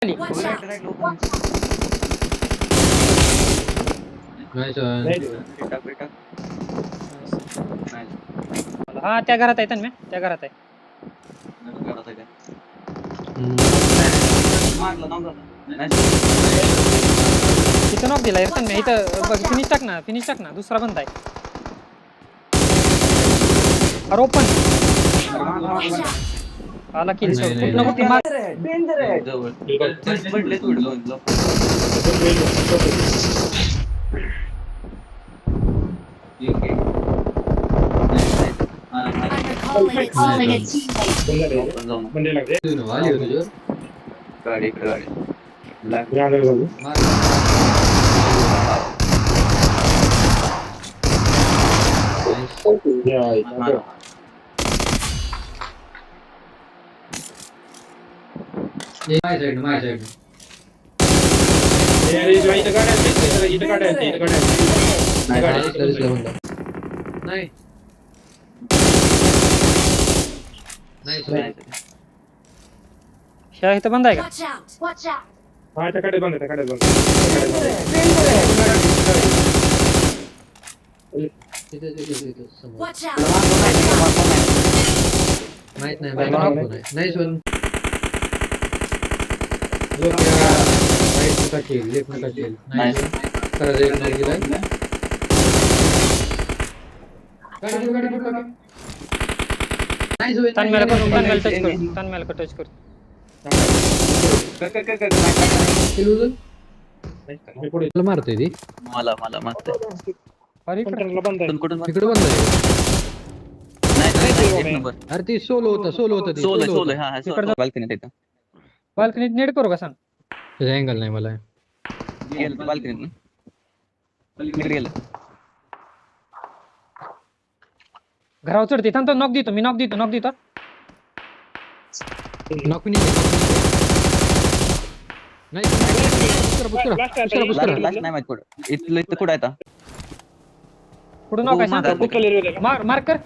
Watch out! हा त्या घरात आहेत ना त्या घरात आहे. इथं नॉक दिला येतं ना इथं फिनिश टाक ना दुसरा बंद आहे. अरे ओपन आला किल कुठं कुठे मार I'm recalling a teammate. गाडी ह्या इथं बंद आहे का? Watch out! Watch out! Watch out! माहित नाही सोन राईट नका खेळ लेफ्ट नका खेळ नाही खरं एक नाही गेलाय नाही सोय तन्मयाला टच कर खेळून मारतोय ती मला मारतोय अरे इकडे बंद आहे अरे ती सोलो होता सोलो हा बाल्कनी बाल्कनीत नेट करू का सांग. त्याचा अँगल नाही मला बाल्कनी गेलं घरावर चढते थांब नॉक देतो मी नॉक देतो नॉकून नाही लास्ट नाही माहित कुठं इथलं कुठं आहे आता कुठं नॉक आहे सांग मार कर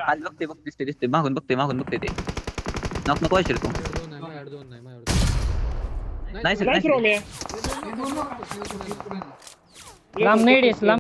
आज बघते दिसते मागून बघते ते नॉक नको वाशील तू नाही लांब नाही